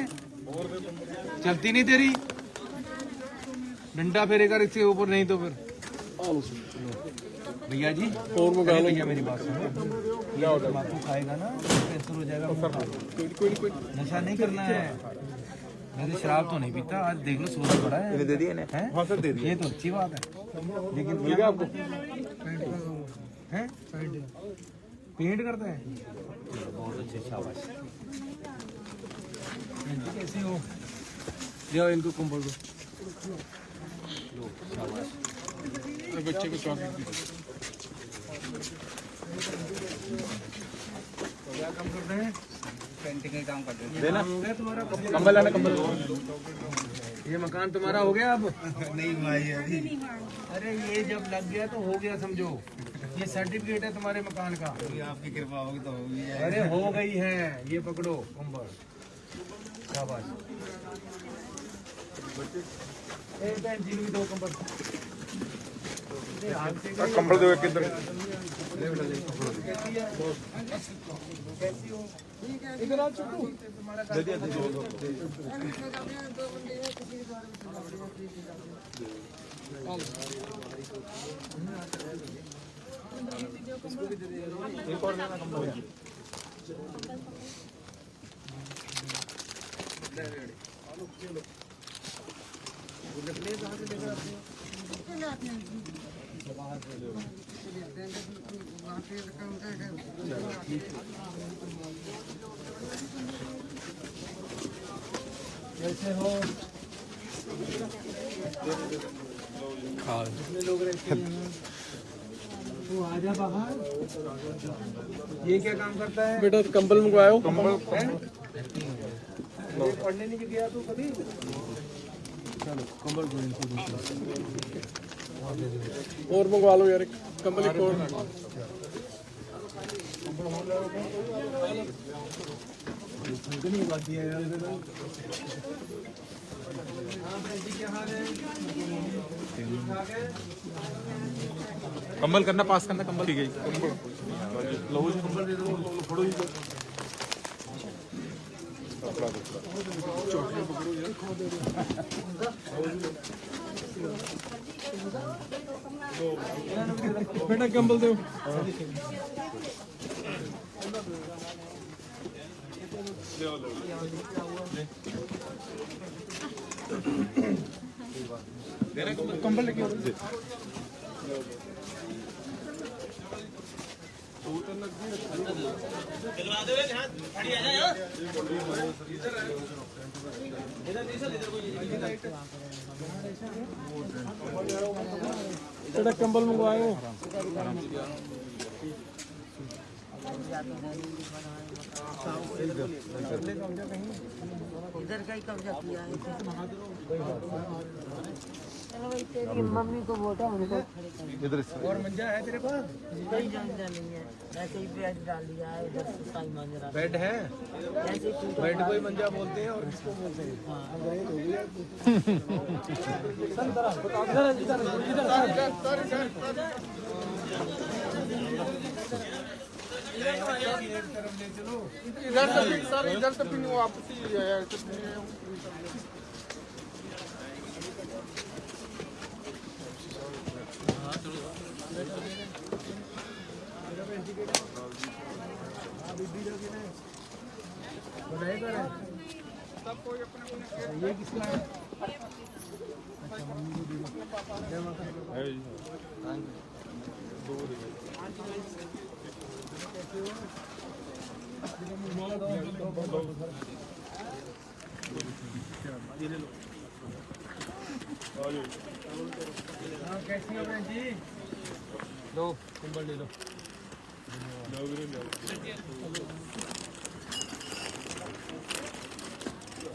चलती नहीं तेरी डंडा फेरेगा इसके ऊपर नहीं तो फिर भैया जी और मंगा लो भैया मेरी बात सुनो तंबाकू खाएगा ना कैंसर हो जाएगा कोई नशा नहीं करना है मैं तो शराब तो नहीं पीता आज देख लो सोना बड़ा है दे दिए ने हैं? हाँ सर दे दिए ये तो अच्छी बात है लेकिन मिल गया आपको हैं पेंट करता है बहुत अच्छे शाबाश कैसे हो लिया इनको कंबल दो बच्चे को चॉकलेट भी दो क्या काम करते हैं पेंटिंग का काम करते हैं देना हो गया तुम्हारा कंबल लेना कंबल ये मकान तुम्हारा हो गया अब नहीं भाई अभी अरे ये जब लग गया तो हो गया समझो ये सर्टिफिकेट है तुम्हारे मकान का आपकी कृपा होगी तो होगी अरे हो गई है ये पकड़ो कंबल शाबाश ए बहन जी भी दो कंबल कंबल दो एक इधर इधर आ चुकू दे दिया दो एक और देना कंबल कैसे हो कितने लोग रहते हैं तू आजा बाहर ये क्या काम करता है बेटा कंबल मंगवाओ कंबल पढ़ने नहीं गया तू कभी? चलो कंबल और मंगवा लो यार, कंबल एक और नहीं बाकी है यार। कंबल करना, पास करना कंबल। ठीक है जी। लो जी कंबल दे दो, फड़ो जी कपड़ा चोटियां पकड़ो यार। बेटा कंबल दो। कंबल लेके आओ। बेटा कंबल मंगवाए हो। इधर का ही कब्जा किया है। चलो भाई तेरी मम्मी को वोट है उनको खड़े कर। इधर और मंजा है तेरे पास? कोई मंजा नहीं है, वैसे ही बेड डाल दिया है, इधर से साई मांजरा बेड है? ऐसे ही टूटा बेड को ही मंजा बोलते हैं और किसको बोलते हैं? इधर से भी वापस ही ये किसका है? कैसी हो बहन जी? लो कंबल ले लो।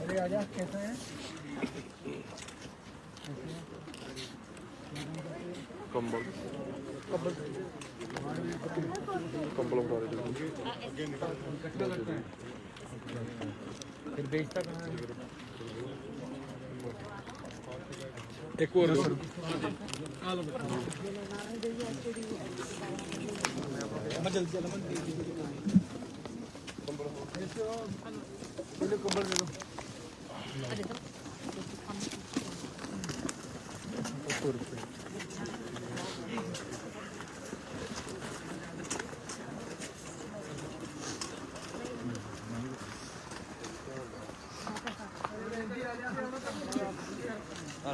अरे आजा, कैसा है? कंबल कटना लगता है फिर बेचता कहाँ है? एक और कंबल ले लो। अरे तो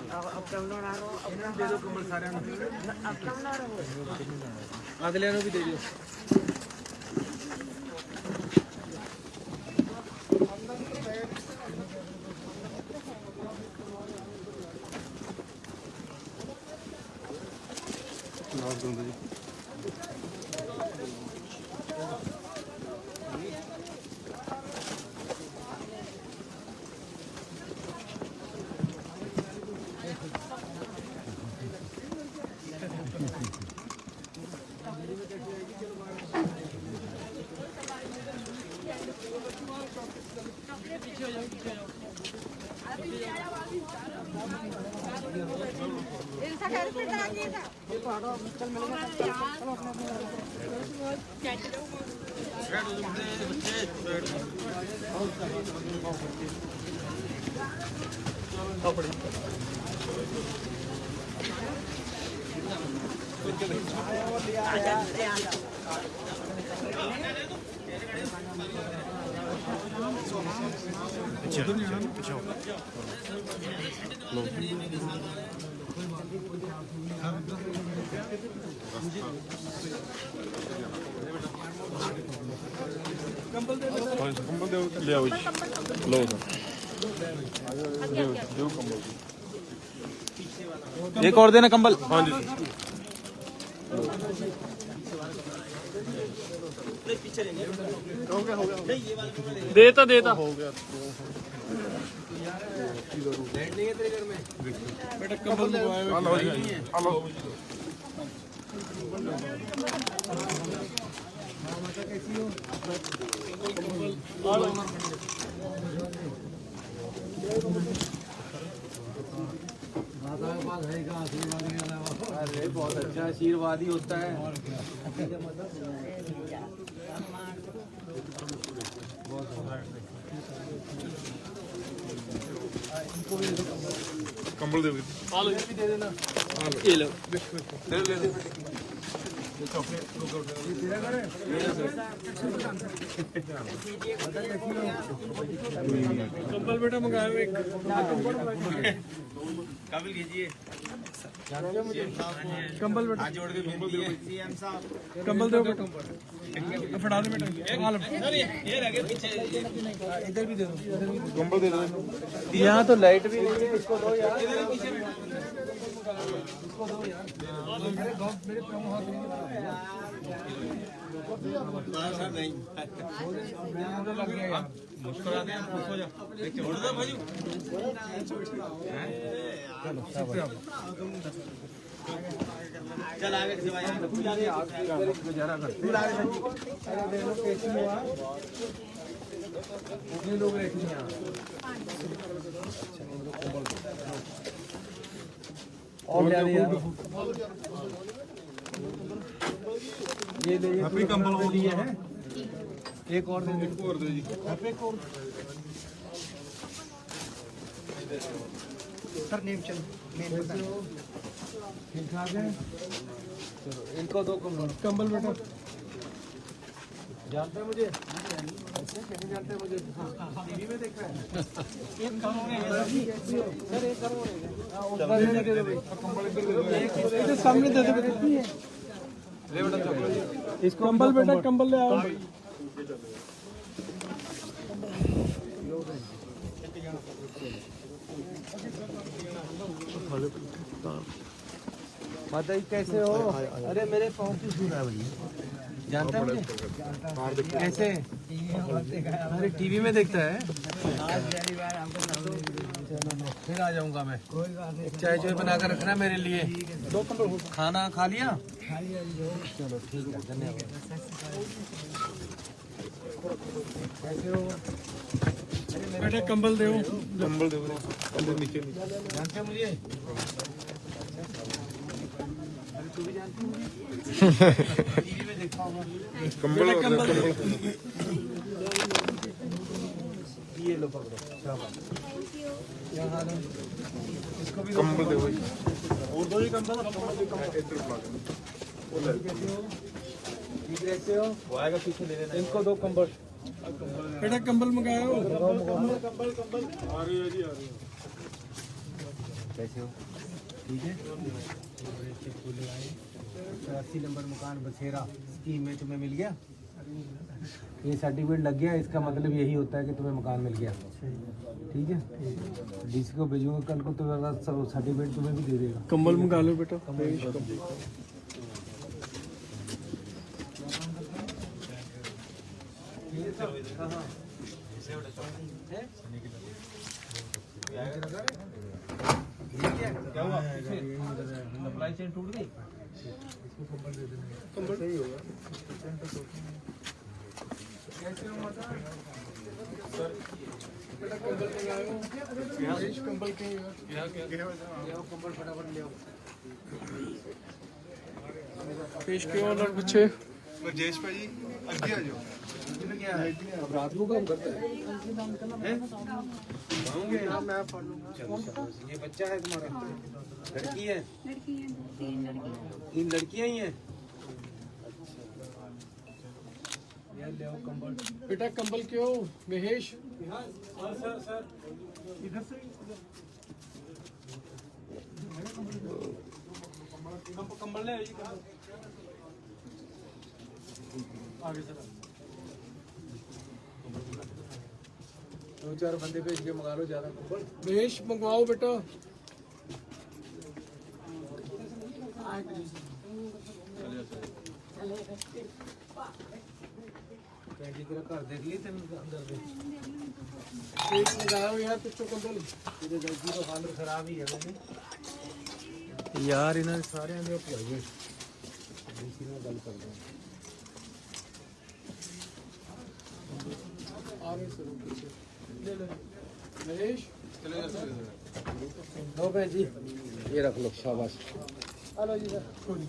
अब कम ना रहो, दे दो कंबल सारे अब कम ना रहो। अगले भी दे दो। कंबल दे ले आओ लो सर दो कंबल एक और देना कंबल। हाँ जी देता लाइट नहीं है तेरे घर में? बेटा कंबल मंगवाया अरे बहुत अच्छा आशीर्वाद ही होता है। कंबल दे देना ये लो कंबल बेटा मंगाया एक काबिल कीजिए कंबल बेटा जोड़ के सीएम साहब कंबल दो बेटा फड़ा दे बेटा ये रह गए पीछे इधर भी दे दो। कंबल दे दो यहाँ तो लाइट भी नहीं है, इसको दो यार। मुस्कुरा दे खुश हो जा छोड़ दो भाई चल आगे से भाई गुजारा करते हैं। अरे देखो कैसी हुआ कितने लोग रहते हैं यहाँ और क्या दिया ये ले ये कंबल वो दिए हैं एक और दे एक और दे जी सर नेम चल ठीक ठाक है। चलो इनको दो कंबल बेटा जानते हैं मुझे कैसे जानते हैं मुझे टीवी में देखा है एक कम हो गया सर एक कम हो गया सामने दे दे कितनी है ले बेटा इस कंबल बेटा कंबल ले आओ माता जी कैसे हो? अरे मेरे पाँव की सूर है भैया जानता है मुझे कैसे? अरे टीवी में देखता है। फिर आ जाऊंगा मैं। चाय चाय बना कर रखना मेरे लिए। खाना खा लिया? चलो ठीक है धन्यवाद। कैसे हो? बेटा कंबल दो कंबल दो अंदर नीचे जानते हो मुझे? तू भी जानती है मुझे? टीवी में देखा होगा। कंबल ये लो पकड़ो शाबाश। यहाँ दो। इसको भी कंबल दे भाई और दो ही कंबल इधर बुला दे कैसे हो? ठीक रहते हो? वो आएगा पीछे ले लेना इनको दो कंबल। बेटा कंबल मंगाया हो आ रही है जी आ रही है कैसे हो? ठीक है। 80 नंबर मकान बसेरा स्कीम में तुम्हें मिल गया? ये सर्टिफिकेट लग गया, इसका मतलब यही होता है कि तुम्हें मकान मिल गया। ठीक है। डीसी को भेजूंगा कल को, तो सर्टिफिकेट तुम्हें भी दे देगा। कंबल मंगा लो बेटा क्या हुआ? सप्लाई चेन टूट गई? कंबल सही होगा कैसे हो माता? बेटा कंबल मंगाया हो कंबल के क्या क्या ले आओ कंबल फटाफट ले आओ। पेश क्यों और बच्चे राजेश भाई आगे आ जाओ। इसमें क्या है? अब रात को काम करता है खाओगे? मैं पढ़ लूंगा। चलो शाबाश। ये बच्चा है तुम्हारा? लड़की है? तीन लड़कियां ही हैं? ये ले आओ कंबल। बेटा कंबल क्यों महेश इधर से कंबल ले आइए। आगे चला दो चार बंदे भेज के मंगा लो ज्यादा कंबल। महेश मंगवाओ बेटा ਭੈਣ ਜੀ ਤੇਰਾ ਘਰ ਦੇਖ ਲਈ ਤੈਨੂੰ ਅੰਦਰ ਦੇ एक लगाओ यार पिछो कंबल ਇਹਦੇ ਜਲਦੀ ਤੋਂ ਹਾਲਤ ਖਰਾਬ ਹੀ ਹੈ ਬਈ ਯਾਰ ਇਹਨਾਂ ਦੇ ਸਾਰਿਆਂ ਦੇ ਭੁਆਈਏ ਡੀਸੀ ਨਾਲ ਗੱਲ ਕਰਦੇ ਹਾਂ आगे चलो पीछे ले ले महेश लो भैन जी ये रख लो शाबाश हेलो जी सर